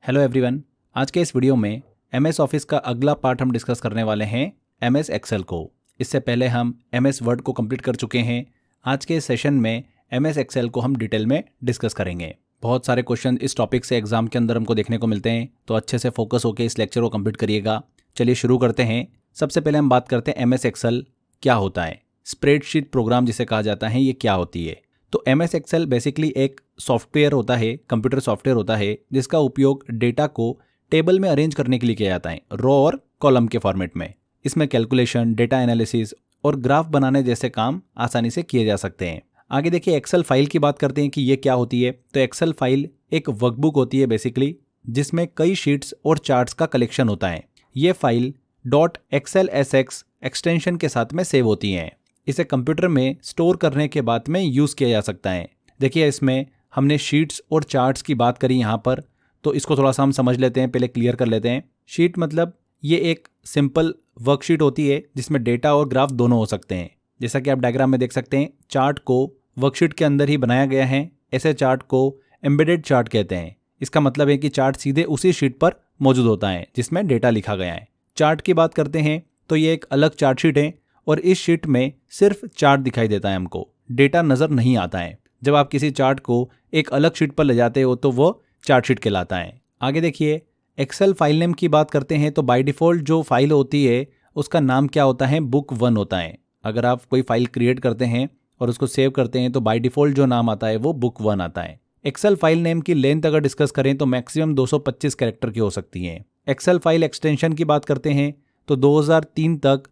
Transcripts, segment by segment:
Hello everyone. आज के इस वीडियो में एमएस ऑफिस का अगला पार्ट हम डिस्कस करने वाले हैं एमएस एक्सेल को। इससे पहले हम एमएस वर्ड को कंप्लीट कर चुके हैं। आज के इस सेशन में एमएस एक्सेल को हम डिटेल में डिस्कस करेंगे। बहुत सारे क्वेश्चन इस टॉपिक से एग्जाम के अंदर हमको देखने को मिलते हैं, तो अच्छे से फोकस होकर इस लेक्चर को कंप्लीट करिएगा। चलिए शुरू करते हैं। सबसे पहले हम बात करते हैं एमएस एक्सेल क्या होता है। स्प्रेडशीट प्रोग्राम जिसे कहा जाता है, ये क्या होती है। तो एमएस एक्सेल बेसिकली एक सॉफ्टवेयर होता है, कंप्यूटर सॉफ्टवेयर होता है, जिसका उपयोग डेटा को टेबल में अरेंज करने के लिए किया जाता है, रो और कॉलम के फॉर्मेट में। इसमें कैलकुलेशन, डेटा एनालिसिस और ग्राफ बनाने जैसे काम आसानी से किए जा सकते हैं। आगे देखिए, एक्सेल फाइल की बात करते हैं कि ये क्या होती है। तो एक्सेल फाइल एक वर्कबुक होती है बेसिकली, जिसमें कई शीट्स और चार्ट्स का कलेक्शन होता है। ये फाइल .xlsx एक्सटेंशन के साथ में सेव होती हैं। इसे कंप्यूटर में स्टोर करने के बाद में यूज़ किया जा सकता है। देखिए, इसमें हमने शीट्स और चार्ट्स की बात करी यहाँ पर, तो इसको थोड़ा सा हम समझ लेते हैं, पहले क्लियर कर लेते हैं। शीट मतलब ये एक सिंपल वर्कशीट होती है जिसमें डेटा और ग्राफ दोनों हो सकते हैं। जैसा कि आप डायग्राम में देख सकते हैं, चार्ट को वर्कशीट के अंदर ही बनाया गया है। ऐसे चार्ट को एम्बेडेड चार्ट कहते हैं। इसका मतलब है कि चार्ट सीधे उसी शीट पर मौजूद होता है जिसमें डेटा लिखा गया है। चार्ट की बात करते हैं तो ये एक अलग चार्ट शीट है और इस शीट में सिर्फ चार्ट दिखाई देता है, हमको डेटा नज़र नहीं आता है। जब आप किसी चार्ट को एक अलग शीट पर ले जाते हो तो वो चार्ट शीट कहलाता है। आगे देखिए, एक्सेल फाइल नेम की बात करते हैं तो बाय डिफ़ॉल्ट जो फाइल होती है उसका नाम क्या होता है, बुक 1 होता है। अगर आप कोई फाइल क्रिएट करते हैं और उसको सेव करते हैं तो बाय डिफ़ॉल्ट जो नाम आता है वो बुक 1 आता है। एक्सेल फाइल नेम की लेंथ अगर डिस्कस करें तो मैक्सिमम 225 कैरेक्टर की हो सकती है। एक्सेल फाइल एक्सटेंशन की बात करते हैं तो 2003 तक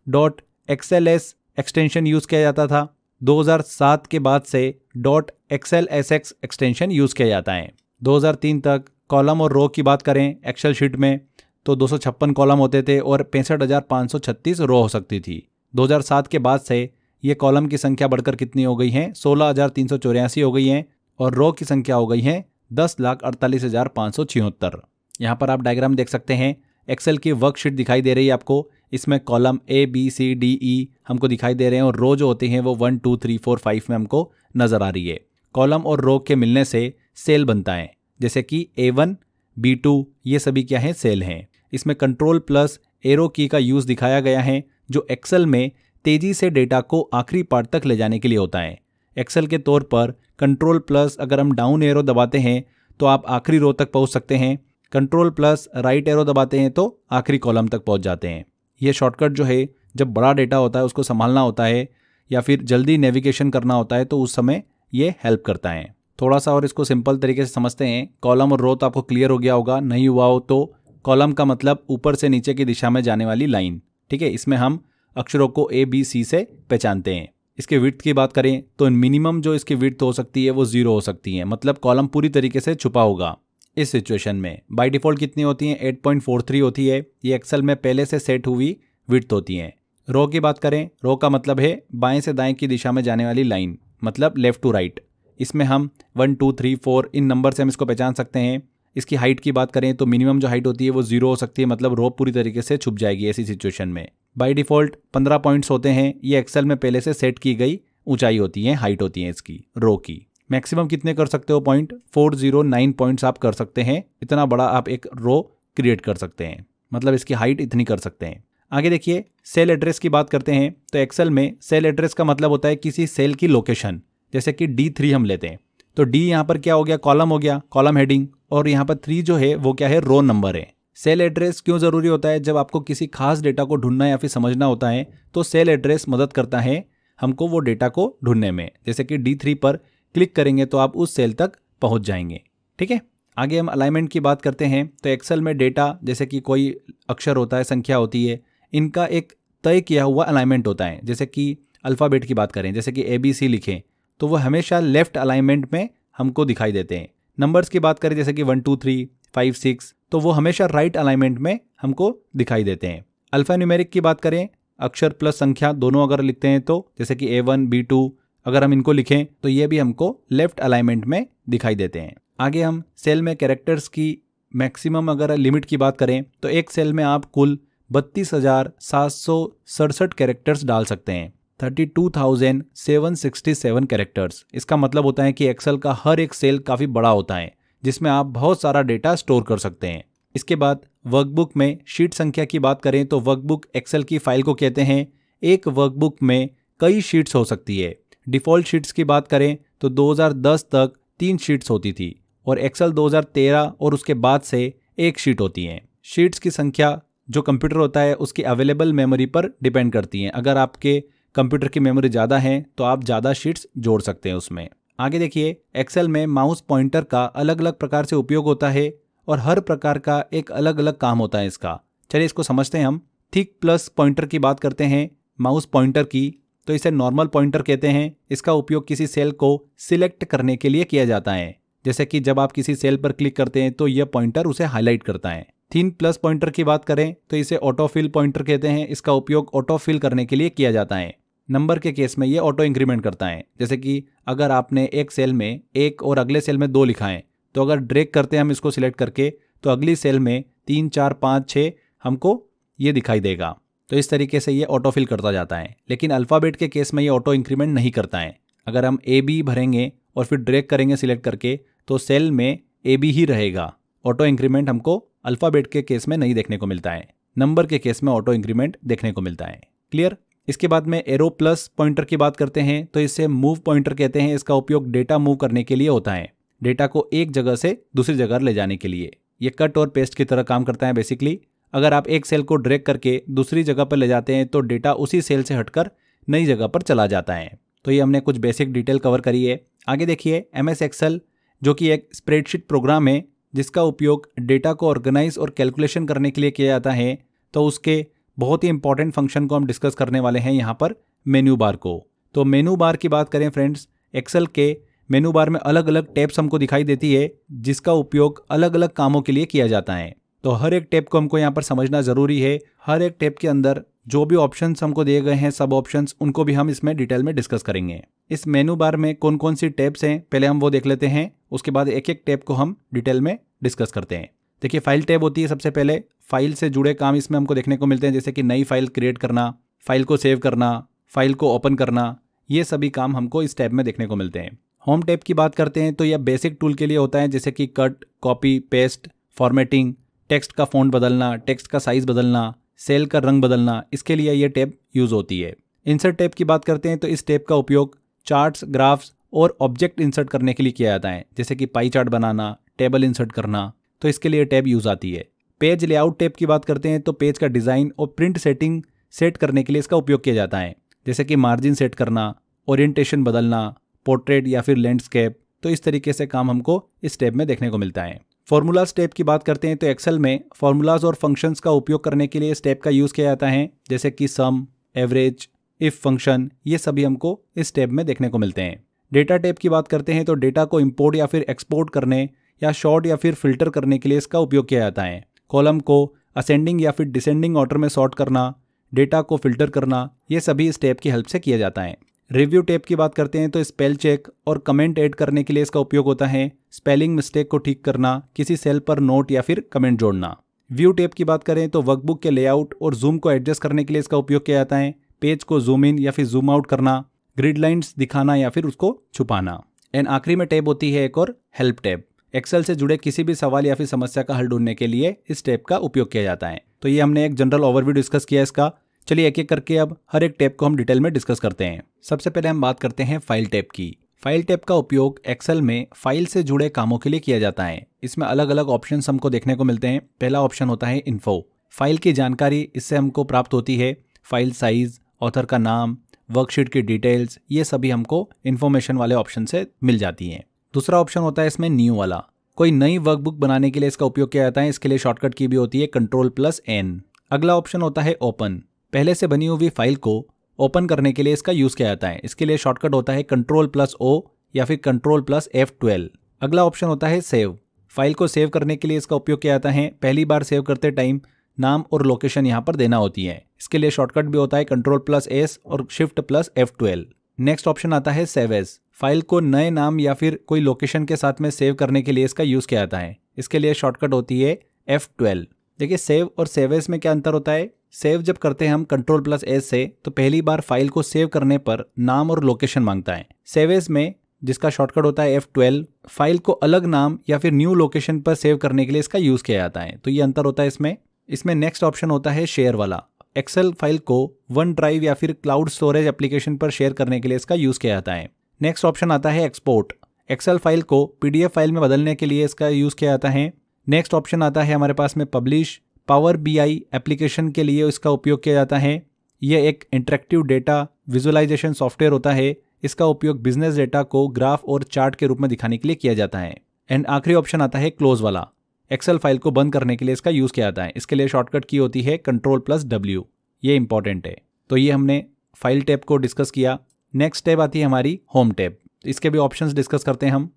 .xls एक्सटेंशन यूज़ किया जाता था। 2007 के बाद से .xlsx एक्सटेंशन यूज़ किया जाता है। 2003 तक कॉलम और रो की बात करें एक्सेल शीट में तो 256 कॉलम होते थे और 65,536 रो हो सकती थी। 2007 के बाद से ये कॉलम की संख्या बढ़कर कितनी हो गई है, 16,384 हो गई है और रो की संख्या हो गई है 10,48,576। यहाँ पर आप डायग्राम देख सकते हैं। एक्सेल की वर्कशीट दिखाई दे रही है आपको। इसमें कॉलम ABCDE हमको दिखाई दे रहे हैं और रो जो होते हैं वो 1 2 3 4 5 में हमको नज़र आ रही है। कॉलम और रो के मिलने से सेल बनता है, जैसे कि A1 B2 ये सभी क्या है, सेल हैं। इसमें कंट्रोल प्लस एरो की का यूज़ दिखाया गया है, जो एक्सेल में तेज़ी से डेटा को आखिरी पार्ट तक ले जाने के लिए होता है। एक्सेल के तौर पर कंट्रोल प्लस अगर हम डाउन एरो दबाते हैं तो आप आखिरी रो तक पहुँच सकते हैं। कंट्रोल प्लस राइट एरो दबाते हैं तो आखिरी कॉलम तक पहुँच जाते हैं। ये शॉर्टकट जो है, जब बड़ा डेटा होता है उसको संभालना होता है या फिर जल्दी नेविगेशन करना होता है तो उस समय ये हेल्प करता है। थोड़ा सा और इसको सिंपल तरीके से समझते हैं। कॉलम और रो तो आपको क्लियर हो गया होगा, नहीं हुआ हो तो कॉलम का मतलब ऊपर से नीचे की दिशा में जाने वाली लाइन, ठीक है। इसमें हम अक्षरों को ABC से पहचानते हैं। इसके विड्थ की बात करें तो मिनिमम जो इसकी विड्थ हो सकती है वो 0 हो सकती है, मतलब कॉलम पूरी तरीके से छुपा होगा। इस सिचुएशन में बाय डिफ़ॉल्ट कितनी होती हैं, 8.43 होती है। ये एक्सेल में पहले से सेट हुई विड्थ होती हैं। रो की बात करें, रो का मतलब है बाएं से दाएं की दिशा में जाने वाली लाइन, मतलब लेफ्ट टू राइट। इसमें हम 1 2 3 4 इन नंबर से हम इसको पहचान सकते हैं। इसकी हाइट की बात करें तो मिनिमम जो हाइट होती है वो 0 हो सकती है, मतलब रो पूरी तरीके से छुप जाएगी ऐसी सिचुएशन में। बाय डिफ़ॉल्ट 15 पॉइंट्स होते हैं। ये एक्सेल में पहले से सेट की गई ऊंचाई होती है, हाइट होती है इसकी रो की। मैक्सिमम कितने कर सकते हो पॉइंट, 409 पॉइंट्स आप कर सकते हैं। इतना बड़ा आप एक रो क्रिएट कर सकते हैं, मतलब इसकी हाइट इतनी कर सकते हैं। आगे देखिए, सेल एड्रेस की बात करते हैं तो एक्सेल में सेल एड्रेस का मतलब होता है किसी सेल की लोकेशन। जैसे कि D3 हम लेते हैं तो D यहाँ पर क्या हो गया, कॉलम हो गया, कॉलम हेडिंग, और यहाँ पर 3 जो है वो क्या है, रो नंबर है। सेल एड्रेस क्यों ज़रूरी होता है, जब आपको किसी खास डेटा को ढूंढना या फिर समझना होता है तो सेल एड्रेस मदद करता है हमको वो डेटा को ढूंढने में। जैसे कि D3 पर क्लिक करेंगे तो आप उस सेल तक पहुंच जाएंगे, ठीक है। आगे हम अलाइनमेंट की बात करते हैं तो एक्सेल में डेटा जैसे कि कोई अक्षर होता है, संख्या होती है, इनका एक तय किया हुआ अलाइनमेंट होता है। जैसे कि अल्फ़ाबेट की बात करें, जैसे कि ABC लिखें तो वो हमेशा लेफ्ट अलाइनमेंट में हमको दिखाई देते हैं। नंबर्स की बात करें जैसे कि 1 2 3 5 6 तो वो हमेशा राइट अलाइनमेंट में हमको दिखाई देते हैं। अल्फ़ा न्यूमेरिक की बात करें, अक्षर प्लस संख्या दोनों अगर लिखते हैं तो जैसे कि A1 B2 अगर हम इनको लिखें तो ये भी हमको लेफ्ट अलाइनमेंट में दिखाई देते हैं। आगे हम सेल में कैरेक्टर्स की मैक्सिमम अगर लिमिट की बात करें तो एक सेल में आप कुल 32,767 कैरेक्टर्स डाल सकते हैं, 32,767 कैरेक्टर्स। इसका मतलब होता है कि एक्सेल का हर एक सेल काफ़ी बड़ा होता है, जिसमें आप बहुत सारा डेटा स्टोर कर सकते हैं। इसके बाद वर्कबुक में शीट संख्या की बात करें तो वर्कबुक एक्सेल की फाइल को कहते हैं। एक वर्कबुक में कई शीट्स हो सकती है। डिफ़ॉल्ट शीट्स की बात करें तो 2010 तक 3 शीट्स होती थी और एक्सेल 2013 और उसके बाद से 1 शीट होती हैं। शीट्स की संख्या जो कंप्यूटर होता है उसकी अवेलेबल मेमोरी पर डिपेंड करती हैं। अगर आपके कंप्यूटर की मेमोरी ज़्यादा है तो आप ज़्यादा शीट्स जोड़ सकते हैं उसमें। आगे देखिए, एक्सेल में माउस पॉइंटर का अलग अलग प्रकार से उपयोग होता है और हर प्रकार का एक अलग अलग काम होता है इसका। चलिए इसको समझते हैं हम। थिक प्लस पॉइंटर की बात करते हैं माउस पॉइंटर की, तो इसे नॉर्मल पॉइंटर कहते हैं। इसका उपयोग किसी सेल को सिलेक्ट करने के लिए किया जाता है। जैसे कि जब आप किसी सेल पर क्लिक करते हैं तो यह पॉइंटर उसे हाईलाइट करता है। थिन प्लस पॉइंटर की बात करें तो इसे ऑटोफिल पॉइंटर कहते हैं। इसका उपयोग ऑटोफिल करने के लिए किया जाता है। नंबर के केस में ये ऑटो इंक्रीमेंट करता है। जैसे कि अगर आपने एक सेल में 1 और अगले सेल में 2 लिखा है तो अगर ड्रैग करते हैं हम इसको सिलेक्ट करके तो अगली सेल में 3, 4, 5, 6 हमको ये दिखाई देगा। तो इस तरीके से ये ऑटोफिल करता जाता है। लेकिन अल्फ़ाबेट के केस में ये ऑटो इंक्रीमेंट नहीं करता है। अगर हम AB भरेंगे और फिर ड्रैग करेंगे सिलेक्ट करके तो सेल में AB ही रहेगा। ऑटो इंक्रीमेंट हमको अल्फ़ाबेट के केस में नहीं देखने को मिलता है। नंबर के केस में ऑटो इंक्रीमेंट देखने को मिलता है। क्लियर? इसके बाद में एरो प्लस पॉइंटर की बात करते हैं तो इसे मूव पॉइंटर कहते हैं। इसका उपयोग डेटा मूव करने के लिए होता है, डेटा को एक जगह से दूसरी जगह ले जाने के लिए। ये कट और पेस्ट की तरह काम करता है बेसिकली। अगर आप एक सेल को ड्रैग करके दूसरी जगह पर ले जाते हैं तो डेटा उसी सेल से हटकर नई जगह पर चला जाता है। तो ये हमने कुछ बेसिक डिटेल कवर करी है। आगे देखिए, MS एक्सेल जो कि एक स्प्रेडशीट प्रोग्राम है जिसका उपयोग डेटा को ऑर्गेनाइज और कैलकुलेशन करने के लिए किया जाता है। तो उसके बहुत ही इंपॉर्टेंट फंक्शन को हम डिस्कस करने वाले हैं यहाँ पर, मेन्यू बार को। तो मेन्यू बार की बात करें फ्रेंड्स, एक्सेल के मेन्यू बार में अलग अलग टैब्स हमको दिखाई देती है जिसका उपयोग अलग अलग कामों के लिए किया जाता है। तो हर एक टैब को हमको यहाँ पर समझना ज़रूरी है। हर एक टैब के अंदर जो भी ऑप्शंस हमको दिए गए हैं, सब ऑप्शंस, उनको भी हम इसमें डिटेल में डिस्कस करेंगे। इस मेनू बार में कौन कौन सी टैब्स हैं पहले हम वो देख लेते हैं, उसके बाद एक एक टैब को हम डिटेल में डिस्कस करते हैं। देखिए, फाइल टैब होती है सबसे पहले। फाइल से जुड़े काम इसमें हमको देखने को मिलते हैं, जैसे कि नई फाइल क्रिएट करना, फाइल को सेव करना, फाइल को ओपन करना, ये सभी काम हमको इस टैब में देखने को मिलते हैं। होम टैब की बात करते हैं तो यह बेसिक टूल के लिए होता है, जैसे कि cut, copy, paste, formatting, text का फॉन्ट बदलना, टेक्स्ट का साइज बदलना, सेल का रंग बदलना, इसके लिए ये टैब यूज़ होती है। इंसर्ट टैब की बात करते हैं तो इस टैब का उपयोग चार्ट्स, ग्राफ्स और ऑब्जेक्ट इंसर्ट करने के लिए किया जाता है, जैसे कि पाई चार्ट बनाना, टेबल इंसर्ट करना, तो इसके लिए टैब यूज़ आती है। पेज लेआउट टैब की बात करते हैं तो पेज का डिज़ाइन और प्रिंट सेटिंग सेट करने के लिए इसका उपयोग किया जाता है, जैसे कि मार्जिन सेट करना, ओरिएंटेशन बदलना, पोर्ट्रेट या फिर लैंडस्केप। तो इस तरीके से काम हमको इस टैब में देखने को मिलता है। फॉर्मूलाज टैब की बात करते हैं तो एक्सेल में फॉर्मूलाज और फंक्शंस का उपयोग करने के लिए इस टैब का यूज़ किया जाता है, जैसे कि सम, एवरेज, इफ फंक्शन, ये सभी हमको इस टैब में देखने को मिलते हैं। डेटा टैब की बात करते हैं तो डेटा को इंपोर्ट या फिर एक्सपोर्ट करने या शॉर्ट या फिर फिल्टर करने के लिए इसका उपयोग किया जाता है। कॉलम को असेंडिंग या फिर डिसेंडिंग ऑर्डर में सॉर्ट करना, डेटा को फिल्टर करना, ये सभी इस टैब की हेल्प से किया जाता है। रिव्यू टैब की बात करते हैं तो स्पेल चेक और कमेंट ऐड करने के लिए इसका उपयोग होता है। स्पेलिंग मिस्टेक को ठीक करना, किसी सेल पर नोट या फिर कमेंट जोड़ना। व्यू टैब की बात करें तो वर्कबुक के लेआउट और जूम को एडजस्ट करने के लिए इसका उपयोग किया जाता है। पेज को जूम इन या फिर जूम आउट करना, ग्रिड लाइन्स दिखाना या फिर उसको छुपाना। एंड आखिरी में टैब होती है एक और, हेल्प टैब। एक्सेल से जुड़े किसी भी सवाल या फिर समस्या का हल ढूंढने के लिए इस टैब का उपयोग किया जाता है। तो ये हमने एक जनरल ओवरव्यू डिस्कस किया इसका। चलिए एक एक करके अब हर एक टैब को हम डिटेल में डिस्कस करते हैं। सबसे पहले हम बात करते हैं फाइल टैब की। फाइल टैब का उपयोग एक्सेल में फाइल से जुड़े कामों के लिए किया जाता है। इसमें अलग अलग ऑप्शंस हमको देखने को मिलते हैं। पहला ऑप्शन होता है इन्फो, फाइल की जानकारी इससे हमको प्राप्त होती है। फाइल साइज, ऑथर का नाम, वर्कशीट की डिटेल्स, ये सभी हमको इन्फॉर्मेशन वाले ऑप्शन से मिल जाती हैं। दूसरा ऑप्शन होता है इसमें न्यू वाला, कोई नई वर्कबुक बनाने के लिए इसका उपयोग किया जाता है। इसके लिए शॉर्टकट की भी होती है Ctrl+N। अगला ऑप्शन होता है ओपन, पहले से बनी हुई फाइल को ओपन करने के लिए इसका यूज़ किया जाता है। इसके लिए शॉर्टकट होता है Ctrl+O या फिर Ctrl+F12। अगला ऑप्शन होता है सेव, फाइल को सेव करने के लिए इसका उपयोग किया जाता है। पहली बार सेव करते टाइम नाम और लोकेशन यहाँ पर देना होती है। इसके लिए शॉर्टकट भी होता है Ctrl+S और Shift+F12। नेक्स्ट ऑप्शन आता है सेव एज, फाइल को नए नाम या फिर कोई लोकेशन के साथ में सेव करने के लिए इसका यूज़ किया जाता है। इसके लिए शॉर्टकट होती है F12। देखिए, सेव और सेव एज में क्या अंतर होता है। सेव जब करते हैं हम Ctrl+S से तो पहली बार फाइल को सेव करने पर नाम और लोकेशन मांगता है। सेव एज में जिसका शॉर्टकट होता है F12। फाइल को अलग नाम या फिर न्यू लोकेशन पर सेव करने के लिए इसका यूज़ किया जाता है। तो ये अंतर होता है इसमें नेक्स्ट ऑप्शन होता है शेयर वाला। एक्सेल फाइल को वन ड्राइव या फिर क्लाउड स्टोरेज एप्लीकेशन पर शेयर करने के लिए इसका यूज़ किया जाता है। नेक्स्ट ऑप्शन आता है एक्सपोर्ट। एक्सेल फाइल को PDF फाइल में बदलने के लिए इसका यूज़ किया जाता है। नेक्स्ट ऑप्शन आता है हमारे पास में पब्लिश। पावर BI एप्लीकेशन के लिए इसका उपयोग किया जाता है। यह एक इंटरेक्टिव डेटा विजुअलाइजेशन सॉफ्टवेयर होता है। इसका उपयोग बिजनेस डेटा को ग्राफ और चार्ट के रूप में दिखाने के लिए किया जाता है। एंड आखिरी ऑप्शन आता है क्लोज वाला। एक्सेल फाइल को बंद करने के लिए इसका यूज़ किया जाता है। इसके लिए शॉर्टकट की होती है Ctrl+W। ये इंपॉर्टेंट है। तो ये हमने फाइल टैब को डिस्कस किया। नेक्स्ट टैब आती है हमारी होम टैब। इसके भी ऑप्शंस डिस्कस करते हैं हम।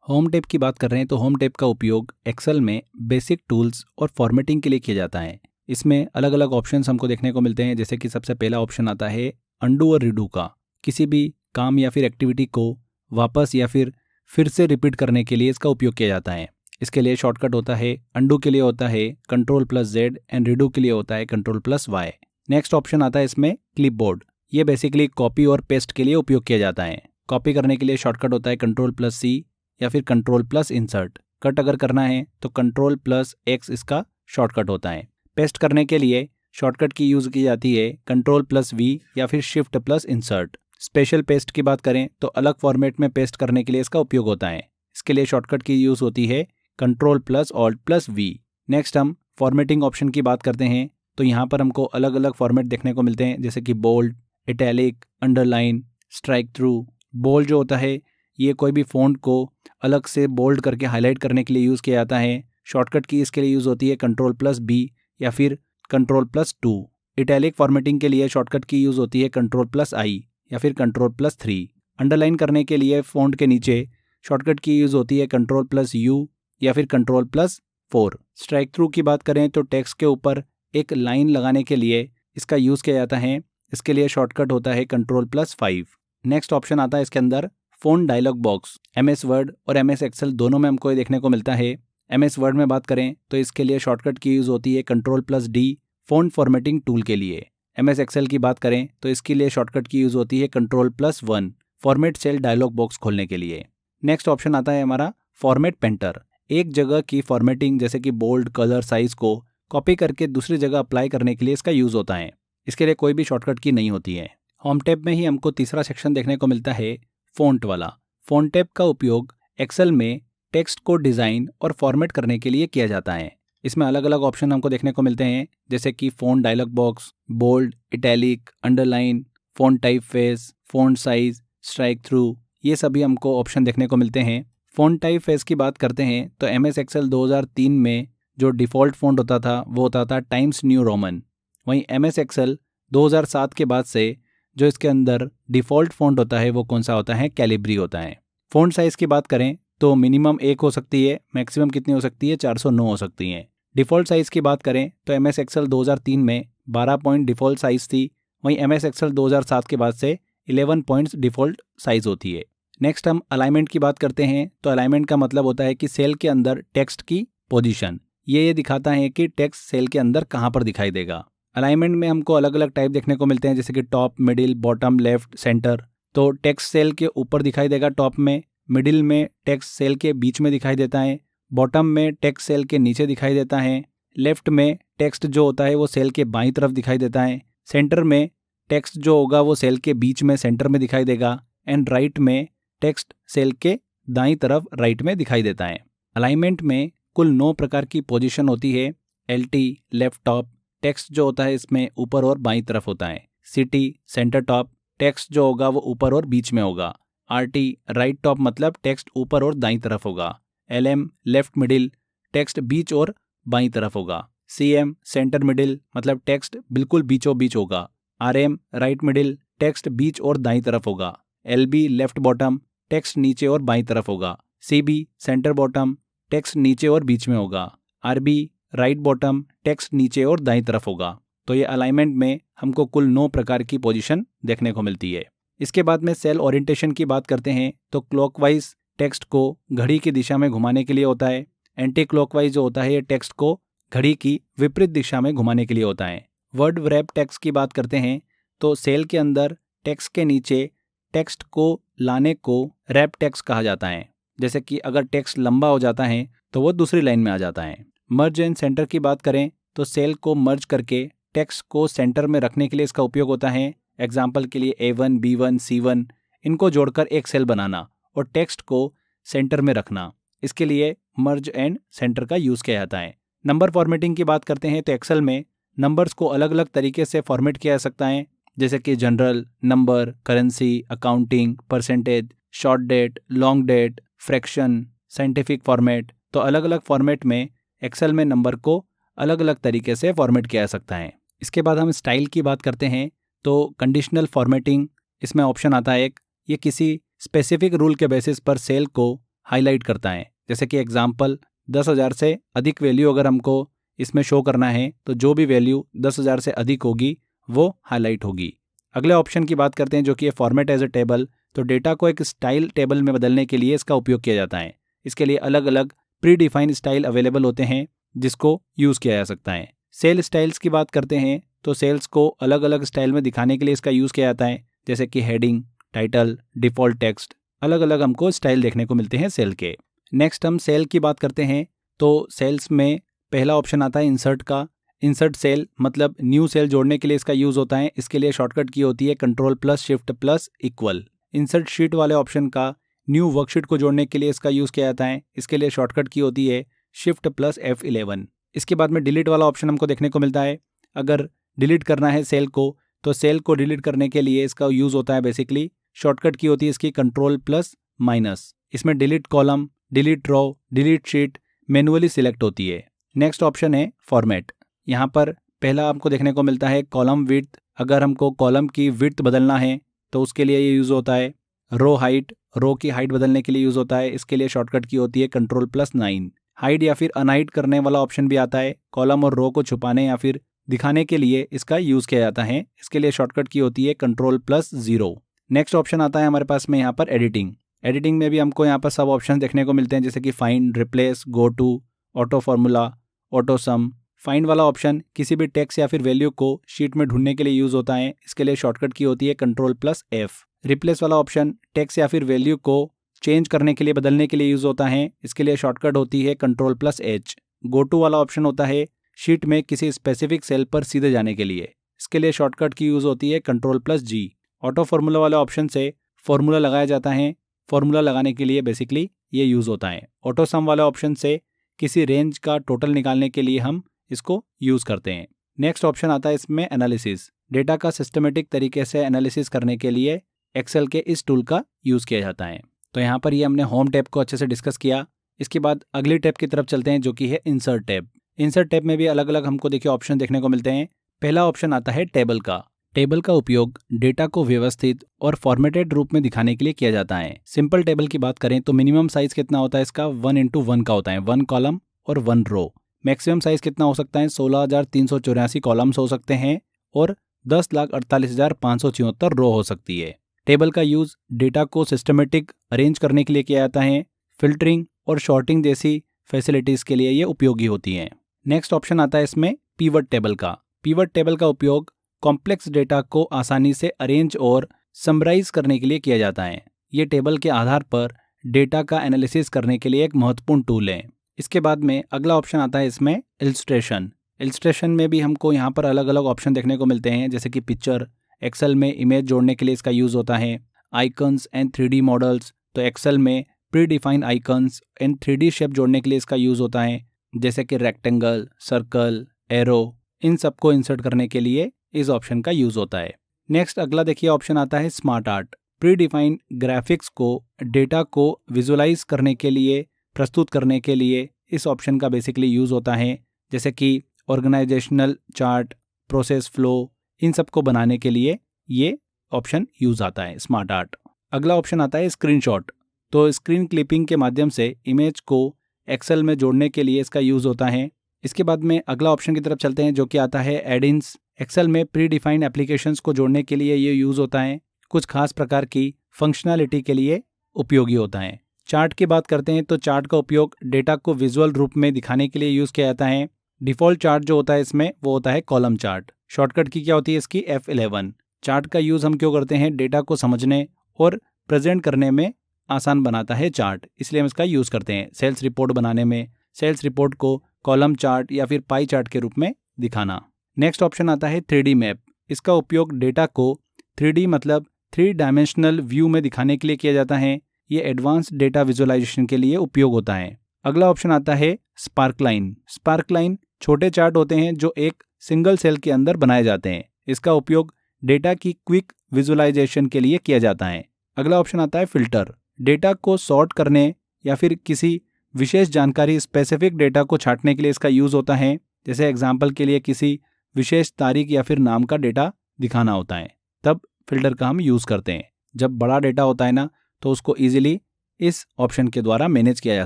होम टैब की बात कर रहे हैं तो होम टैब का उपयोग एक्सेल में बेसिक टूल्स और फॉर्मेटिंग के लिए किया जाता है। इसमें अलग अलग ऑप्शंस हमको देखने को मिलते हैं, जैसे कि सबसे पहला ऑप्शन आता है अंडू और रीडू का। किसी भी काम या फिर एक्टिविटी को वापस या फिर से रिपीट करने के लिए इसका उपयोग किया जाता है। इसके लिए शॉर्टकट होता है अंडू के लिए होता है Ctrl+Z एंड रीडू के लिए होता है Ctrl+Y। नेक्स्ट ऑप्शन आता है इसमें क्लिपबोर्ड। ये बेसिकली कॉपी और पेस्ट के लिए उपयोग किया जाता है। कॉपी करने के लिए शॉर्टकट होता है Ctrl+C या फिर Ctrl+Insert। कट अगर करना है तो Ctrl+X इसका शॉर्टकट होता है। पेस्ट करने के लिए शॉर्टकट की यूज़ की जाती है Ctrl+V या फिर Shift+Insert। स्पेशल पेस्ट की बात करें तो अलग फॉर्मेट में पेस्ट करने के लिए इसका उपयोग होता है। इसके लिए शॉर्टकट की यूज़ होती है Ctrl+Alt+V। नेक्स्ट हम फॉर्मेटिंग ऑप्शन की बात करते हैं तो यहाँ पर हमको अलग अलग फॉर्मेट देखने को मिलते हैं, जैसे कि bold, italic, underline, strike through. Bold जो होता है ये कोई भी फ़ॉन्ट को अलग से बोल्ड करके हाईलाइट करने के लिए यूज़ किया जाता है। शॉर्टकट की इसके लिए यूज़ होती है Ctrl+B या फिर Ctrl+2। इटैलिक फॉर्मेटिंग के लिए शॉर्टकट की यूज़ होती है Ctrl+I या फिर Ctrl+3। अंडरलाइन करने के लिए फ़ॉन्ट के नीचे शॉर्टकट की यूज़ होती है Ctrl+U या फिर Ctrl+4। स्ट्राइक थ्रू की बात करें तो टेक्स्ट के ऊपर एक लाइन लगाने के लिए इसका यूज़ किया जाता है। इसके लिए शॉर्टकट होता है Ctrl+5। नेक्स्ट ऑप्शन आता है इसके अंदर font dialog box. MS Word और MS एक्सेल दोनों में हमको ये देखने को मिलता है। MS वर्ड में बात करें तो इसके लिए शॉर्टकट की यूज़ होती है Ctrl+D फ़ॉन्ट फॉर्मेटिंग टूल के लिए। MS एक्सेल की बात करें तो इसके लिए शॉर्टकट की यूज़ होती है Ctrl+1 format cell dialogue box खोलने के लिए। नेक्स्ट ऑप्शन आता है हमारा फॉर्मेट पेंटर। एक जगह की फॉर्मेटिंग जैसे कि बोल्ड, कलर, साइज को कॉपी करके दूसरी जगह अप्लाई करने के लिए इसका यूज़ होता है। इसके लिए कोई भी शॉर्टकट की नहीं होती है। होम टैब में ही हमको तीसरा सेक्शन देखने को मिलता है फ़ॉन्ट वाला। फ़ॉन्ट टैब का उपयोग एक्सेल में टेक्स्ट को डिज़ाइन और फॉर्मेट करने के लिए किया जाता है। इसमें अलग अलग ऑप्शन हमको देखने को मिलते हैं, जैसे कि font dialog box, bold, italic, underline, font typeface, font size, strike through. ये सभी हमको ऑप्शन देखने को मिलते हैं। फ़ॉन्ट टाइपफेस की बात करते हैं तो MS एक्सेल 2003 में जो डिफ़ॉल्ट फ़ॉन्ट होता था वो होता था टाइम्स न्यू रोमन। वहीं MS एक्सेल 2007 के बाद से जो इसके अंदर डिफ़ॉल्ट फ़ॉन्ट होता है वो कौन सा होता है? कैलिब्री होता है। फ़ॉन्ट साइज़ की बात करें तो मिनिमम 1 हो सकती है, मैक्सिमम कितनी हो सकती है? 409 हो सकती हैं। डिफ़ॉल्ट साइज़ की बात करें तो MS एक्सेल 2003 में 12 पॉइंट डिफ़ॉल्ट साइज़ थी। वहीं MS एक्सेल 2007 के बाद से 11 पॉइंट्स डिफ़ॉल्ट साइज़ होती है। नेक्स्ट हम अलाइनमेंट की बात करते हैं तो अलाइनमेंट का मतलब होता है कि सेल के अंदर टेक्स्ट की पोजीशन। ये दिखाता है कि टेक्स्ट सेल के अंदर कहाँ पर दिखाई देगा। अलाइनमेंट में हमको अलग अलग टाइप देखने को मिलते हैं, जैसे कि top, middle, bottom, left, centre. तो टेक्स्ट सेल के ऊपर दिखाई देगा टॉप में, मिडिल में टेक्स्ट सेल के बीच में दिखाई देता है, बॉटम में टेक्स्ट सेल के नीचे दिखाई देता है, लेफ्ट में टेक्स्ट जो होता है वो सेल के बाईं तरफ दिखाई देता है, सेंटर में टेक्स्ट जो होगा वो सेल के बीच में सेंटर में दिखाई देगा, एंड राइट में टेक्स्ट सेल के दाईं तरफ राइट में दिखाई देता है। अलाइनमेंट में कुल 9 प्रकार की पोजीशन होती है। LT लेफ्ट टॉप, टेक्स्ट जो होता है इसमें ऊपर और बाईं तरफ होता है। CT सेंटर टॉप, टेक्स्ट जो होगा वो ऊपर और बीच में होगा। RT राइट टॉप मतलब टेक्स्ट ऊपर और दाईं तरफ होगा। LM लेफ्ट मिडिल, टेक्स्ट बीच और बाईं तरफ होगा। CM सेंटर मिडिल मतलब टेक्स्ट बिल्कुल बीचों बीच होगा। RM राइट मिडिल, टेक्स्ट बीच और दाईं तरफ होगा। LB लेफ्ट बॉटम, टेक्स्ट नीचे और बाईं तरफ होगा। CB सेंटर बॉटम, टेक्स्ट नीचे और बीच में होगा। RB राइट बॉटम, टेक्स्ट नीचे और दाईं तरफ होगा। तो ये अलाइनमेंट में हमको कुल 9 प्रकार की पोजीशन देखने को मिलती है। इसके बाद में सेल ओरिएंटेशन की बात करते हैं तो क्लॉकवाइज टेक्स्ट को घड़ी की दिशा में घुमाने के लिए होता है। एंटी क्लॉकवाइज जो होता है ये टेक्स्ट को घड़ी की विपरीत दिशा में घुमाने के लिए होता है। वर्ड रैप टेक्स्ट की बात करते हैं तो सेल के अंदर टेक्स्ट के नीचे टेक्स्ट को लाने को रैप टेक्स्ट कहा जाता है। जैसे कि अगर टेक्स्ट लंबा हो जाता है तो वो दूसरी लाइन में आ जाता है। मर्ज एंड सेंटर की बात करें तो सेल को मर्ज करके टेक्स्ट को सेंटर में रखने के लिए इसका उपयोग होता है। एग्जाम्पल के लिए A1, B1, C1 इनको जोड़कर एक सेल बनाना और टेक्स्ट को सेंटर में रखना, इसके लिए मर्ज एंड सेंटर का यूज़ किया जाता है। नंबर फॉर्मेटिंग की बात करते हैं तो एक्सेल में नंबर्स को अलग अलग तरीके से फॉर्मेट किया जा सकता है, जैसे कि general, number, currency, accounting, percentage, short date, long date, fraction, scientific format. तो अलग अलग फॉर्मेट में एक्सेल में नंबर को अलग अलग तरीके से फॉर्मेट किया जा सकता है। इसके बाद हम स्टाइल की बात करते हैं तो कंडीशनल फॉर्मेटिंग, इसमें ऑप्शन आता है एक, ये किसी स्पेसिफिक रूल के बेसिस पर सेल को हाईलाइट करता है। जैसे कि एग्जाम्पल 10,000 से अधिक वैल्यू अगर हमको इसमें शो करना है तो जो भी वैल्यू 10,000 से अधिक होगी वो हाईलाइट होगी। अगले ऑप्शन की बात करते हैं जो कि है फॉर्मेट एज ए टेबल। तो डेटा को एक स्टाइल टेबल में बदलने के लिए इसका उपयोग किया जाता है। इसके लिए अलग अलग प्री डिफाइंड स्टाइल अवेलेबल होते हैं जिसको यूज़ किया जा सकता है। सेल स्टाइल्स की बात करते हैं तो सेल्स को अलग अलग स्टाइल में दिखाने के लिए इसका यूज़ किया जाता है, जैसे कि हेडिंग, टाइटल, डिफ़ॉल्ट टेक्स्ट, अलग अलग हमको स्टाइल देखने को मिलते हैं सेल के। नेक्स्ट हम सेल की बात करते हैं तो सेल्स में पहला ऑप्शन आता है इंसर्ट का। इंसर्ट सेल मतलब न्यू सेल जोड़ने के लिए इसका यूज़ होता है। इसके लिए शॉर्टकट की होती है Ctrl+Shift+=। इंसर्ट शीट वाले ऑप्शन का न्यू वर्कशीट को जोड़ने के लिए इसका यूज़ किया जाता है। इसके लिए शॉर्टकट की होती है Shift+F11। इसके बाद में डिलीट वाला ऑप्शन हमको देखने को मिलता है। अगर डिलीट करना है सेल को तो सेल को डिलीट करने के लिए इसका यूज़ होता है बेसिकली शॉर्टकट की होती है इसकी Ctrl+-। इसमें डिलीट कॉलम, डिलीट रो, डिलीट शीट मैनुअली सिलेक्ट होती है। नेक्स्ट ऑप्शन है फॉर्मेट। यहाँ पर पहला आपको देखने को मिलता है कॉलम विड्थ। अगर हमको कॉलम की विड्थ बदलना है तो उसके लिए ये यूज़ होता है। रो हाइट, रो की हाइट बदलने के लिए यूज़ होता है। इसके लिए शॉर्टकट की होती है Ctrl+9। हाइड या फिर अनहाइड करने वाला ऑप्शन भी आता है। कॉलम और रो को छुपाने या फिर दिखाने के लिए इसका यूज़ किया जाता है। इसके लिए शॉर्टकट की होती है Ctrl+0। नेक्स्ट ऑप्शन आता है हमारे पास में यहाँ पर एडिटिंग। एडिटिंग में भी हमको यहाँ पर सब ऑप्शन देखने को मिलते हैं, जैसे कि find, replace, go to, auto formula, auto sum. Find वाला ऑप्शन किसी भी टेक्स्ट या फिर वैल्यू को शीट में ढूंढने के लिए यूज़ होता है। इसके लिए शॉर्टकट की होती है Ctrl+F। रिप्लेस वाला ऑप्शन टेक्स्ट या फिर वैल्यू को चेंज करने के लिए, बदलने के लिए यूज़ होता है। इसके लिए शॉर्टकट होती है Ctrl+H। गो टू वाला ऑप्शन होता है शीट में किसी स्पेसिफिक सेल पर सीधे जाने के लिए। इसके लिए शॉर्टकट की यूज़ होती है Ctrl+G। ऑटो फार्मूला वाले ऑप्शन से फार्मूला लगाया जाता है। फार्मूला लगाने के लिए बेसिकली ये यूज़ होता है। ऑटो सम वाले ऑप्शन से किसी रेंज का टोटल निकालने के लिए हम इसको यूज़ करते हैं। नेक्स्ट ऑप्शन आता है इसमें एनालिसिस। डेटा का सिस्टमेटिक तरीके से एनालिसिस करने के लिए एक्सेल के इस टूल का यूज़ किया जाता है। तो यहाँ पर ये हमने होम टैब को अच्छे से डिस्कस किया। इसके बाद अगली टैब की तरफ चलते हैं जो कि है इंसर्ट टैब। इंसर्ट टैब में भी अलग अलग हमको देखिए ऑप्शन देखने को मिलते हैं। पहला ऑप्शन आता है टेबल का। टेबल का उपयोग डेटा को व्यवस्थित और फॉर्मेटेड रूप में दिखाने के लिए किया जाता है। सिंपल टेबल की बात करें तो मिनिमम साइज कितना होता है इसका 1:1 का होता है, 1 कॉलम और 1 रो। मैक्सिमम साइज कितना हो सकता है 16,384 कॉलम्स हो सकते हैं और 10,48,574 रो हो सकती है। टेबल का यूज़ डेटा को सिस्टमेटिक अरेंज करने के लिए किया जाता है। फिल्टरिंग और शॉर्टिंग जैसी फैसिलिटीज़ के लिए ये उपयोगी होती हैं। नेक्स्ट ऑप्शन आता है इसमें पिवट टेबल का। पिवट टेबल का उपयोग कॉम्प्लेक्स डेटा को आसानी से अरेंज और समराइज करने के लिए किया जाता है। ये टेबल के आधार पर डेटा का एनालिसिस करने के लिए एक महत्वपूर्ण टूल है। इसके बाद में अगला ऑप्शन आता है इसमें इलस्ट्रेशन। इलस्ट्रेशन में भी हमको यहाँ पर अलग अलग ऑप्शन देखने को मिलते हैं, जैसे कि पिक्चर। एक्सेल में इमेज जोड़ने के लिए इसका यूज़ होता है। आइकन्स एंड 3D मॉडल्स, तो एक्सेल में pre defined icons and 3D shape जोड़ने के लिए इसका यूज़ होता है, जैसे कि रेक्टेंगल, सर्कल, एरो। इन सबको इंसर्ट करने के लिए इस ऑप्शन का यूज़ होता है। नेक्स्ट अगला देखिए ऑप्शन आता है smart art. Pre defined graphics को डेटा को विजुअलाइज करने के लिए, प्रस्तुत करने के लिए इस ऑप्शन का बेसिकली यूज़ होता है, जैसे कि ऑर्गेनाइजेशनल चार्ट, प्रोसेस फ्लो, इन सब को बनाने के लिए ये ऑप्शन यूज़ आता है स्मार्ट आर्ट। अगला ऑप्शन आता है स्क्रीनशॉट। तो स्क्रीन क्लिपिंग के माध्यम से इमेज को एक्सेल में जोड़ने के लिए इसका यूज़ होता है। इसके बाद में अगला ऑप्शन की तरफ चलते हैं जो कि आता है एड-इन्स। एक्सेल में प्री डिफाइंड एप्लीकेशंस को जोड़ने के लिए ये यूज़ होता है। कुछ खास प्रकार की फंक्शनैलिटी के लिए उपयोगी होता है। चार्ट की बात करते हैं तो चार्ट का उपयोग डेटा को विजुअल रूप में दिखाने के लिए यूज़ किया जाता है। डिफ़ॉल्ट चार्ट जो होता है इसमें वो होता है कॉलम चार्ट। शॉर्टकट की क्या होती है इसकी F11। चार्ट का यूज़ हम क्यों करते हैं, डेटा को समझने और प्रेजेंट करने में आसान बनाता है चार्ट, इसलिए हम इसका यूज़ करते हैं सेल्स रिपोर्ट बनाने में, सेल्स रिपोर्ट को कॉलम चार्ट या फिर पाई चार्ट के रूप में दिखाना। नेक्स्ट ऑप्शन आता है 3D मैप। इसका उपयोग डेटा को 3D मतलब 3 डायमेंशनल व्यू में दिखाने के लिए किया जाता है। ये एडवांस डेटा विजुअलाइजेशन के लिए उपयोग होता है। अगला ऑप्शन आता है स्पार्कलाइन। स्पार्कलाइन छोटे चार्ट होते हैं जो एक सिंगल सेल के अंदर बनाए जाते हैं। इसका उपयोग डेटा की क्विक विजुअलाइजेशन के लिए किया जाता है। अगला ऑप्शन आता है फिल्टर। डेटा को सॉर्ट करने या फिर किसी विशेष जानकारी स्पेसिफिक डेटा को छांटने के लिए इसका यूज़ होता है। जैसे एग्जाम्पल के लिए किसी विशेष तारीख या फिर नाम का डेटा दिखाना होता है, तब फिल्टर का हम यूज़ करते हैं। जब बड़ा डेटा होता है ना, तो उसको ईजिली इस ऑप्शन के द्वारा मैनेज किया जा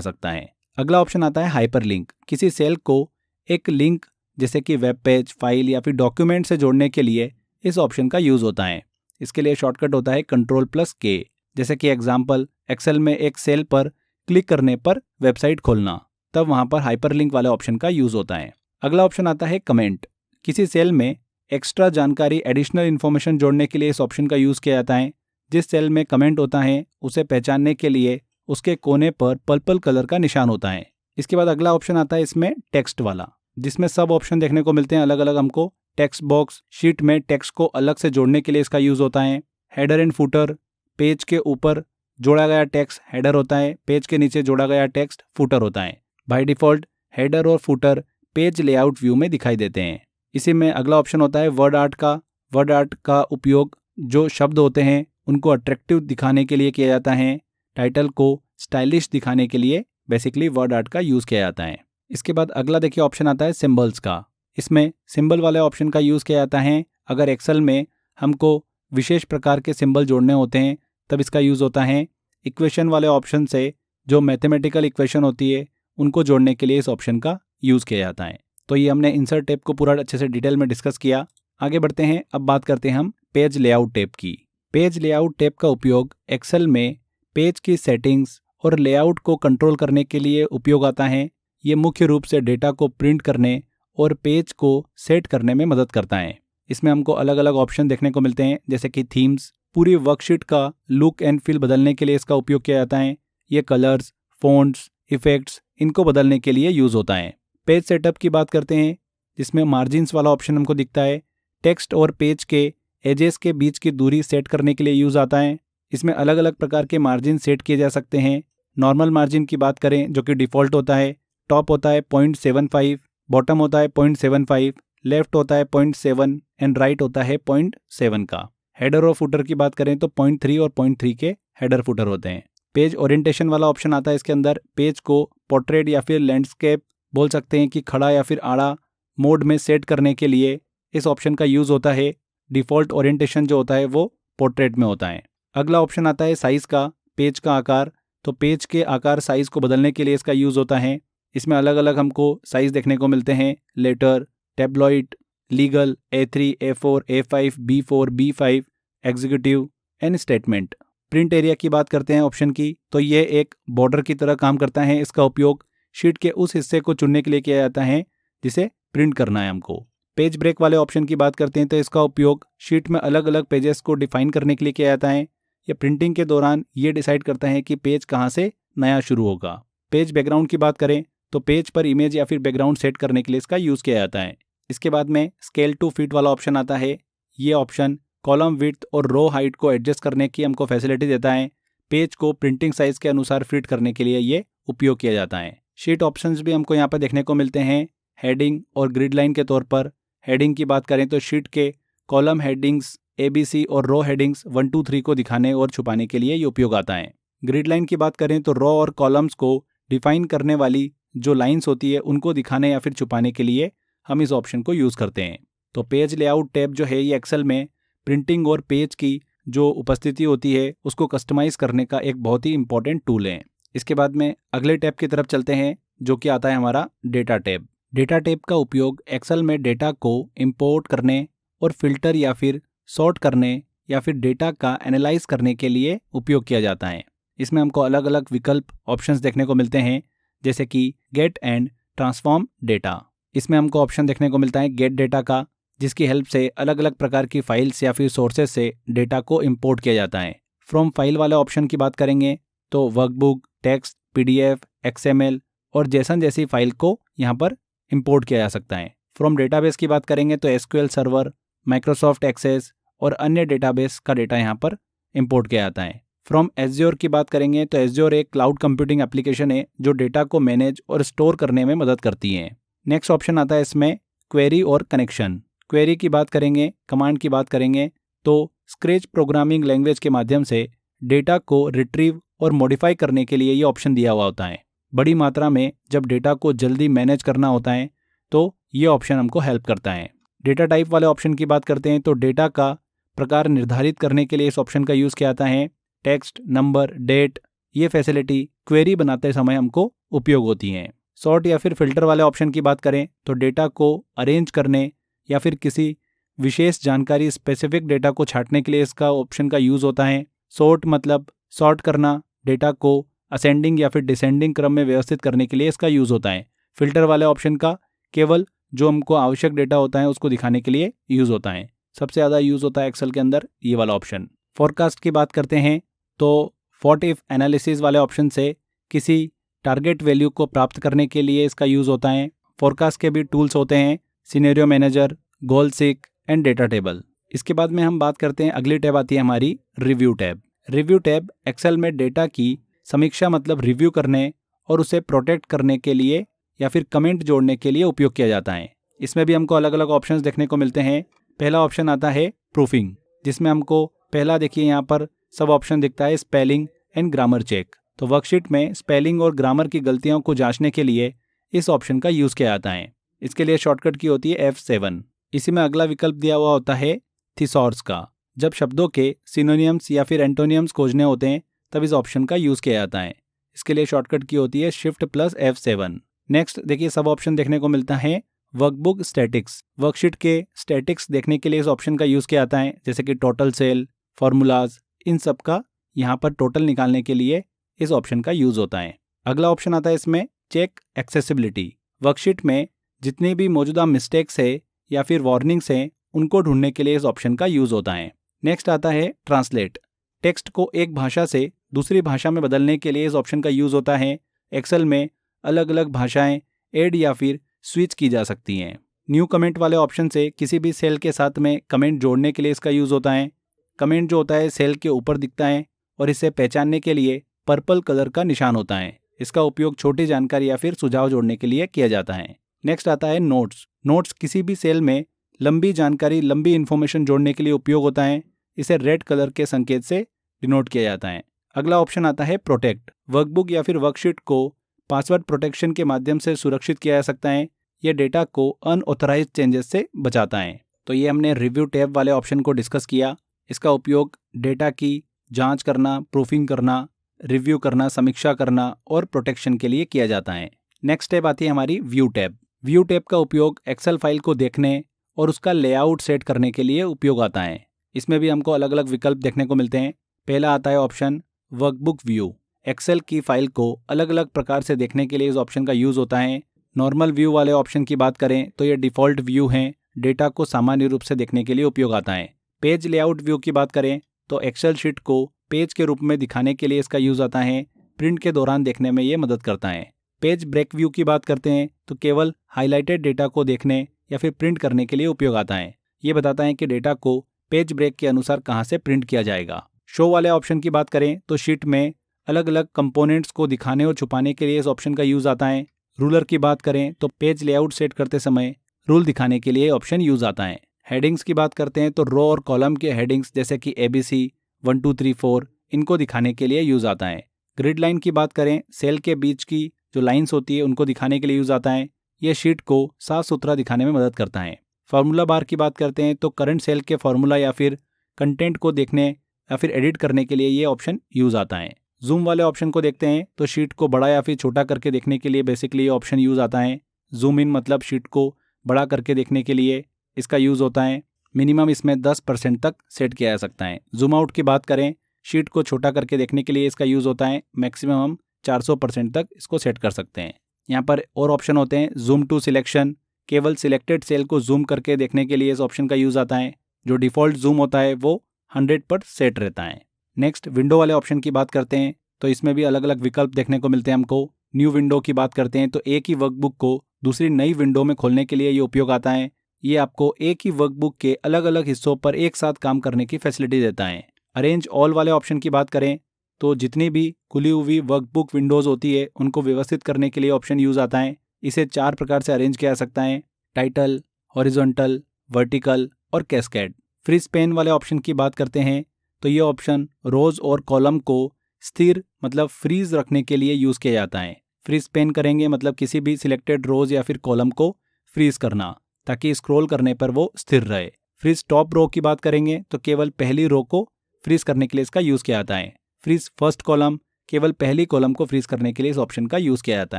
सकता है। अगला ऑप्शन आता है हाइपरलिंक। किसी सेल को एक लिंक जैसे कि वेब पेज, फाइल या फिर डॉक्यूमेंट से जोड़ने के लिए इस ऑप्शन का यूज़ होता है। इसके लिए शॉर्टकट होता है Ctrl+K। जैसे कि एग्जाम्पल एक्सेल में एक सेल पर क्लिक करने पर वेबसाइट खोलना, तब वहाँ पर हाइपरलिंक वाले ऑप्शन का यूज़ होता है। अगला ऑप्शन आता है कमेंट। किसी सेल में एक्स्ट्रा जानकारी, एडिशनल इन्फॉर्मेशन जोड़ने के लिए इस ऑप्शन का यूज़ किया जाता है। जिस सेल में कमेंट होता है उसे पहचानने के लिए उसके कोने पर पर्पल कलर का निशान होता है। इसके बाद अगला ऑप्शन आता है इसमें टेक्स्ट वाला, जिसमें सब ऑप्शन देखने को मिलते हैं अलग अलग हमको। टेक्स्ट बॉक्स, शीट में टेक्स्ट को अलग से जोड़ने के लिए इसका यूज़ होता है। हेडर एंड फुटर, पेज के ऊपर जोड़ा गया टेक्स्ट हेडर होता है, पेज के नीचे जोड़ा गया टेक्स्ट फुटर होता है। बाय डिफ़ॉल्ट हेडर और फुटर पेज लेआउट व्यू में दिखाई देते हैं। इसी में अगला ऑप्शन होता है वर्ड आर्ट का। वर्ड आर्ट का उपयोग जो शब्द होते हैं उनको अट्रैक्टिव दिखाने के लिए किया जाता है। टाइटल को स्टाइलिश दिखाने के लिए बेसिकली वर्ड आर्ट का यूज़ किया जाता है। इसके बाद अगला देखिए ऑप्शन आता है सिंबल्स का। इसमें सिंबल वाले ऑप्शन का यूज़ किया जाता है। अगर एक्सेल में हमको विशेष प्रकार के सिंबल जोड़ने होते हैं तब इसका यूज़ होता है। इक्वेशन वाले ऑप्शन से जो मैथमेटिकल इक्वेशन होती है उनको जोड़ने के लिए इस ऑप्शन का यूज़ किया जाता है। तो ये हमने इंसर्ट टैब को पूरा अच्छे से डिटेल में डिस्कस किया। आगे बढ़ते हैं, अब बात करते हैं हम पेज लेआउट टैब की। पेज लेआउट टैब का उपयोग एक्सेल में पेज की सेटिंग्स और लेआउट को कंट्रोल करने के लिए उपयोग आता है। ये मुख्य रूप से डेटा को प्रिंट करने और पेज को सेट करने में मदद करता है। इसमें हमको अलग अलग ऑप्शन देखने को मिलते हैं, जैसे कि थीम्स, पूरी वर्कशीट का लुक एंड फील बदलने के लिए इसका उपयोग किया जाता है। ये कलर्स, फ़ॉन्ट्स, इफेक्ट्स, इनको बदलने के लिए यूज़ होता है। पेज सेटअप की बात करते हैं, जिसमें मार्जिन्स वाला ऑप्शन हमको दिखता है। टेक्स्ट और पेज के एजेस के बीच की दूरी सेट करने के लिए यूज़ आता है। इसमें अलग अलग प्रकार के मार्जिन सेट किए जा सकते हैं। नॉर्मल मार्जिन की बात करें जो कि डिफ़ॉल्ट होता है, टॉप होता है 0.75, बॉटम होता है 0.75, लेफ्ट होता है 0.7 एंड राइट होता है 0.7 का। हेडर और फुटर की बात करें तो 0.3 और 0.3 के हेडर फुटर होते हैं। पेज ओरिएंटेशन वाला ऑप्शन आता है इसके अंदर। पेज को पोर्ट्रेट या फिर लैंडस्केप बोल सकते हैं कि खड़ा या फिर आड़ा मोड में सेट करने के लिए इस ऑप्शन का यूज़ होता है। डिफ़ॉल्ट ओरिएंटेशन जो होता है वो पोर्ट्रेट में होता है। अगला ऑप्शन आता है साइज़ का, पेज का आकार। तो पेज के आकार साइज़ को बदलने के लिए इसका यूज़ होता है। इसमें अलग अलग हमको साइज़ देखने को मिलते हैं। Letter, tabloid, legal, A3, A4, A5, B4, B5, executive and statement. Print area की बात करते हैं ऑप्शन की, तो ये एक बॉर्डर की तरह काम करता है। इसका उपयोग शीट के उस हिस्से को चुनने के लिए किया जाता है जिसे प्रिंट करना है हमको। पेज ब्रेक वाले ऑप्शन की बात करते हैं तो इसका उपयोग शीट में अलग अलग पेजेस को डिफाइन करने के लिए किया जाता है। यह प्रिंटिंग के दौरान ये डिसाइड करता है कि पेज कहाँ से नया शुरू होगा। पेज बैकग्राउंड की बात करें तो पेज पर इमेज या फिर बैकग्राउंड सेट करने के लिए इसका यूज़ किया जाता है। इसके बाद में स्केल टू फिट वाला ऑप्शन आता है। ये ऑप्शन कॉलम विड्थ और रो हाइट को एडजस्ट करने की हमको फैसिलिटी देता है। पेज को प्रिंटिंग साइज के अनुसार फिट करने के लिए ये उपयोग किया जाता है। शीट ऑप्शंस भी हमको यहाँ पर देखने को मिलते हैं। हेडिंग और ग्रिड लाइन के तौर पर हेडिंग की बात करें तो शीट के कॉलम हेडिंग्स ABC और रो हेडिंग्स 1, 2, 3 को दिखाने और छुपाने के लिए ये उपयोग आता है। ग्रिड लाइन की बात करें तो रो और कॉलम्स को डिफाइन करने वाली जो लाइंस होती है उनको दिखाने या फिर छुपाने के लिए हम इस ऑप्शन को यूज़ करते हैं। तो पेज लेआउट टैब जो है ये एक्सेल में प्रिंटिंग और पेज की जो उपस्थिति होती है उसको कस्टमाइज़ करने का एक बहुत ही इंपॉर्टेंट टूल है। इसके बाद में अगले टैब की तरफ चलते हैं जो कि आता है हमारा डेटा टैब। डेटा टैब का उपयोग एक्सेल में डेटा को इंपोर्ट करने और फिल्टर या फिर सॉर्ट करने या फिर डेटा का एनालाइज करने के लिए उपयोग किया जाता है। इसमें हमको अलग अलग विकल्प ऑप्शंस देखने को मिलते हैं, जैसे कि गेट एंड ट्रांसफॉर्म डेटा। इसमें हमको ऑप्शन देखने को मिलता है गेट डेटा का, जिसकी हेल्प से अलग अलग प्रकार की फाइल्स या फिर सोर्सेज से डेटा को इंपोर्ट किया जाता है। फ्रॉम फाइल वाले ऑप्शन की बात करेंगे तो वर्कबुक, टेक्स्ट, PDF, XML और जेसन जैसी फाइल को यहाँ पर इंपोर्ट किया जा सकता है। फ्रॉम डेटाबेस की बात करेंगे तो SQL सर्वर, माइक्रोसॉफ्ट एक्सेस और अन्य डेटाबेस का डेटा यहाँ पर इंपोर्ट किया जाता है। फ्रॉम एज्योर की बात करेंगे तो एज्योर एक क्लाउड कंप्यूटिंग एप्लीकेशन है जो डेटा को मैनेज और स्टोर करने में मदद करती है। नेक्स्ट ऑप्शन आता है इसमें क्वेरी और कनेक्शन। क्वेरी की बात करेंगे, कमांड की बात करेंगे तो स्क्रैच प्रोग्रामिंग लैंग्वेज के माध्यम से डेटा को रिट्रीव और मॉडिफाई करने के लिए ये ऑप्शन दिया हुआ होता है। बड़ी मात्रा में जब डेटा को जल्दी मैनेज करना होता है तो ये ऑप्शन हमको हेल्प करता है। डेटा टाइप वाले ऑप्शन की बात करते हैं तो डेटा का प्रकार निर्धारित करने के लिए इस ऑप्शन का यूज़ किया जाता है। टेक्स्ट, नंबर, डेट, ये फैसिलिटी क्वेरी बनाते समय हमको उपयोग होती हैं। सॉर्ट या फिर फिल्टर वाले ऑप्शन की बात करें तो डेटा को अरेंज करने या फिर किसी विशेष जानकारी स्पेसिफिक डेटा को छांटने के लिए इसका ऑप्शन का यूज़ होता है। सॉर्ट मतलब सॉर्ट करना, डेटा को असेंडिंग या फिर डिसेंडिंग क्रम में व्यवस्थित करने के लिए इसका यूज़ होता है। फिल्टर वाले ऑप्शन का केवल जो हमको आवश्यक डेटा होता है उसको दिखाने के लिए यूज़ होता है। सबसे ज़्यादा यूज़ होता है एक्सेल के अंदर ये वाला ऑप्शन। फोरकास्ट की बात करते हैं तो व्हाट इफ एनालिसिस वाले ऑप्शन से किसी टारगेट वैल्यू को प्राप्त करने के लिए इसका यूज़ होता है। फोरकास्ट के भी टूल्स होते हैं, scenario manager, goal seek and data table. इसके बाद में हम बात करते हैं, अगली टैब आती है हमारी review tab. Review tab Excel में डेटा की समीक्षा मतलब रिव्यू करने और उसे प्रोटेक्ट करने के लिए या फिर कमेंट जोड़ने के लिए उपयोग किया जाता है। इसमें भी हमको अलग अलग ऑप्शंस देखने को मिलते हैं। पहला ऑप्शन आता है प्रूफिंग, जिसमें हमको पहला देखिए यहाँ पर सब ऑप्शन दिखता है स्पेलिंग एंड ग्रामर चेक। तो वर्कशीट में स्पेलिंग और ग्रामर की गलतियों को जांचने के लिए इस ऑप्शन का यूज़ किया जाता है। इसके लिए शॉर्टकट की होती है F7। इसी में अगला विकल्प दिया हुआ होता है थिसॉर्स का। जब शब्दों के सिनोनियम्स या फिर एंटोनियम्स खोजने होते हैं तब इस ऑप्शन का यूज़ किया जाता है। इसके लिए शॉर्टकट की होती है Shift+F7। नेक्स्ट देखिए सब ऑप्शन देखने को मिलता है वर्कबुक स्टैटिक्स। वर्कशीट के स्टैटिक्स देखने के लिए इस ऑप्शन का यूज़ किया जाता है, जैसे कि टोटल सेल, फॉर्मूलाज, इन सब का यहाँ पर टोटल निकालने के लिए इस ऑप्शन का यूज़ होता है। अगला ऑप्शन आता है इसमें चेक एक्सेसिबिलिटी। वर्कशीट में जितनी भी मौजूदा मिस्टेक्स है या फिर वार्निंग्स हैं उनको ढूंढने के लिए इस ऑप्शन का यूज़ होता है। नेक्स्ट आता है ट्रांसलेट। टेक्स्ट को एक भाषा से दूसरी भाषा में बदलने के लिए इस ऑप्शन का यूज़ होता है। एक्सेल में अलग अलग भाषाएं ऐड या फिर स्विच की जा सकती हैं। न्यू कमेंट वाले ऑप्शन से किसी भी सेल के साथ में कमेंट जोड़ने के लिए इसका यूज़ होता है। कमेंट जो होता है सेल के ऊपर दिखता है और इसे पहचानने के लिए पर्पल कलर का निशान होता है। इसका उपयोग छोटी जानकारी या फिर सुझाव जोड़ने के लिए किया जाता है। नेक्स्ट आता है नोट्स। नोट्स किसी भी सेल में लंबी जानकारी, लंबी इन्फॉर्मेशन जोड़ने के लिए उपयोग होता है। इसे रेड कलर के संकेत से डिनोट किया जाता है। अगला ऑप्शन आता है प्रोटेक्ट। वर्कबुक या फिर वर्कशीट को पासवर्ड प्रोटेक्शन के माध्यम से सुरक्षित किया जा सकता है। यह डेटा को अनऑथराइज्ड चेंजेस से बचाता है। तो ये हमने रिव्यू टैब वाले ऑप्शन को डिस्कस किया। इसका उपयोग डेटा की जांच करना, प्रूफिंग करना, रिव्यू करना, समीक्षा करना और प्रोटेक्शन के लिए किया जाता है। नेक्स्ट टैब आती है हमारी व्यू टैब। व्यू टैब का उपयोग एक्सेल फाइल को देखने और उसका लेआउट सेट करने के लिए उपयोग आता है। इसमें भी हमको अलग अलग विकल्प देखने को मिलते हैं। पहला आता है ऑप्शन वर्कबुक व्यू। एक्सेल की फाइल को अलग अलग प्रकार से देखने के लिए इस ऑप्शन का यूज़ होता है। नॉर्मल व्यू वाले ऑप्शन की बात करें तो ये डिफ़ॉल्ट व्यू हैं, डेटा को सामान्य रूप से देखने के लिए उपयोग आता है। पेज लेआउट व्यू की बात करें तो एक्सेल शीट को पेज के रूप में दिखाने के लिए इसका यूज़ आता है। प्रिंट के दौरान देखने में ये मदद करता है। पेज ब्रेक व्यू की बात करते हैं तो केवल हाईलाइटेड डेटा को देखने या फिर प्रिंट करने के लिए उपयोग आता है। ये बताता है कि डेटा को पेज ब्रेक के अनुसार कहाँ से प्रिंट किया जाएगा। शो वाले ऑप्शन की बात करें तो शीट में अलग अलग कंपोनेंट्स को दिखाने और छुपाने के लिए इस ऑप्शन का यूज़ आता है। रूलर की बात करें तो पेज लेआउट सेट करते समय रूल दिखाने के लिए ऑप्शन यूज़ आता है। हेडिंग्स की बात करते हैं तो रो और कॉलम के हेडिंग्स जैसे कि ABC 1 2 3 4 इनको दिखाने के लिए यूज़ आता है। ग्रिड लाइन की बात करें, सेल के बीच की जो लाइंस होती है उनको दिखाने के लिए यूज़ आता है। यह शीट को साफ सुथरा दिखाने में मदद करता है। फार्मूला बार की बात करते हैं तो करंट सेल के फार्मूला या फिर कंटेंट को देखने या फिर एडिट करने के लिए ये ऑप्शन यूज़ आता है। जूम वाले ऑप्शन को देखते हैं तो शीट को बड़ा या फिर छोटा करके देखने के लिए बेसिकली ये ऑप्शन यूज़ आता है। जूम इन मतलब शीट को बड़ा करके देखने के लिए इसका यूज़ होता है। मिनिमम इसमें 10% तक सेट किया जा सकता है। जूम आउट की बात करें, शीट को छोटा करके देखने के लिए इसका यूज़ होता है। मैक्सिमम हम 400% तक इसको सेट कर सकते हैं। यहाँ पर और ऑप्शन होते हैं। जूम टू सिलेक्शन, केवल सिलेक्टेड सेल को जूम करके देखने के लिए इस ऑप्शन का यूज़ आता है। जो डिफ़ॉल्ट जूम होता है वो 100 पर सेट रहता है। नेक्स्ट विंडो वाले ऑप्शन की बात करते हैं तो इसमें भी अलग अलग विकल्प देखने को मिलते हैं हमको। न्यू विंडो की बात करते हैं तो एक ही वर्कबुक को दूसरी नई विंडो में खोलने के लिए ये उपयोग आता है। ये आपको एक ही वर्कबुक के अलग अलग हिस्सों पर एक साथ काम करने की फैसिलिटी देता है। अरेंज ऑल वाले ऑप्शन की बात करें तो जितनी भी खुली हुई वर्कबुक विंडोज होती है उनको व्यवस्थित करने के लिए ऑप्शन यूज आता है। इसे 4 प्रकार से अरेंज किया जा सकता है: टाइटल, हॉरिजॉन्टल, वर्टिकल और कैस्केड। फ्रीज पेन वाले ऑप्शन की बात करते हैं तो ये ऑप्शन रोज और कॉलम को स्थिर मतलब फ्रीज रखने के लिए यूज किया जाता है। फ्रीज पेन करेंगे मतलब किसी भी सिलेक्टेड रोज या फिर कॉलम को फ्रीज करना ताकि स्क्रॉल करने पर वो स्थिर रहे। फ्रीज टॉप रो की बात करेंगे तो केवल पहली रो को फ्रीज करने के लिए इसका यूज किया जाता है। फ्रीज फर्स्ट कॉलम, केवल पहली कॉलम को फ्रीज करने के लिए इस ऑप्शन का यूज किया जाता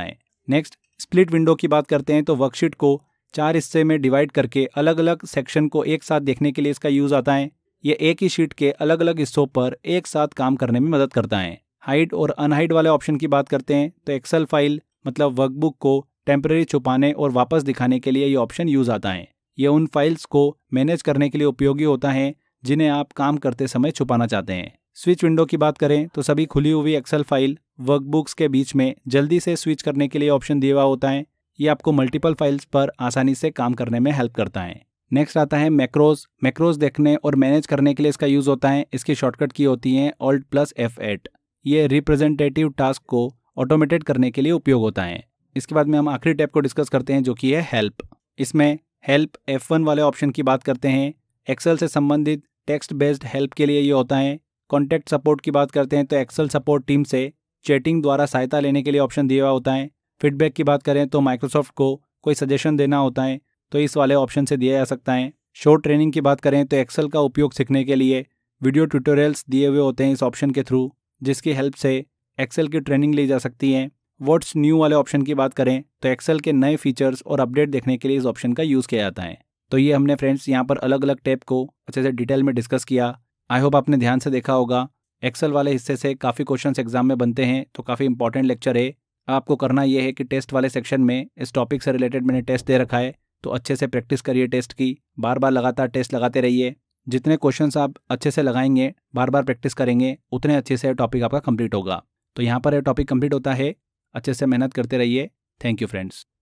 है। नेक्स्ट स्प्लिट विंडो की बात करते हैं तो वर्कशीट को 4 हिस्से में डिवाइड करके अलग अलग सेक्शन को एक साथ देखने के लिए इसका यूज आता है। ये एक ही शीट के अलग अलग हिस्सों पर एक साथ काम करने में मदद करता है। हाइड और अनहाइड वाले ऑप्शन की बात करते हैं तो एक्सेल फाइल मतलब वर्कबुक को टेम्परेरी छुपाने और वापस दिखाने के लिए ये ऑप्शन यूज आता है। ये उन फाइल्स को मैनेज करने के लिए उपयोगी होता है जिन्हें आप काम करते समय छुपाना चाहते हैं। स्विच विंडो की बात करें तो सभी खुली हुई एक्सेल फाइल वर्कबुक्स के बीच में जल्दी से स्विच करने के लिए ऑप्शन दिया हुआ होता है। ये आपको मल्टीपल फाइल्स पर आसानी से काम करने में हेल्प करता है। नेक्स्ट आता है मैक्रोज। मैक्रोज देखने और मैनेज करने के लिए इसका यूज होता है। इसकी शॉर्टकट की होती है Alt+F8। ये रिप्रेजेंटेटिव टास्क को ऑटोमेटेड करने के लिए उपयोग होता है। इसके बाद में हम आखिरी टैब को डिस्कस करते हैं जो कि है हेल्प। इसमें हेल्प F1 वाले ऑप्शन की बात करते हैं। एक्सेल से संबंधित टेक्स्ट बेस्ड हेल्प के लिए ये होता है। कॉन्टैक्ट सपोर्ट की बात करते हैं तो एक्सेल सपोर्ट टीम से चैटिंग द्वारा सहायता लेने के लिए ऑप्शन दिया हुआ होता है। फीडबैक की बात करें तो माइक्रोसॉफ्ट को कोई सजेशन देना होता है तो इस वाले ऑप्शन से दिया जा सकता है। शॉर्ट ट्रेनिंग की बात करें तो एक्सेल का उपयोग सीखने के लिए वीडियो ट्यूटोरियल्स दिए हुए होते हैं इस ऑप्शन के थ्रू, जिसकी हेल्प से एक्सेल की ट्रेनिंग ली जा सकती है। व्हाट्स न्यू वाले ऑप्शन की बात करें तो एक्सेल के नए फीचर्स और अपडेट देखने के लिए इस ऑप्शन का यूज़ किया जाता है। तो ये हमने फ्रेंड्स यहाँ पर अलग अलग टैब को अच्छे से डिटेल में डिस्कस किया। आई होप आपने ध्यान से देखा होगा। एक्सेल वाले हिस्से से काफ़ी क्वेश्चंस एग्जाम में बनते हैं तो काफ़ी इंपॉर्टेंट लेक्चर है। आपको करना यह है कि टेस्ट वाले सेक्शन में इस टॉपिक से रिलेटेड मैंने टेस्ट दे रखा है तो अच्छे से प्रैक्टिस करिए टेस्ट की। बार बार लगातार टेस्ट लगाते रहिए। जितने क्वेश्चंस आप अच्छे से लगाएंगे, बार बार प्रैक्टिस करेंगे, उतने अच्छे से टॉपिक आपका कंप्लीट होगा। तो यहाँ पर यह टॉपिक कंप्लीट होता है। अच्छे से मेहनत करते रहिए। Thank you friends.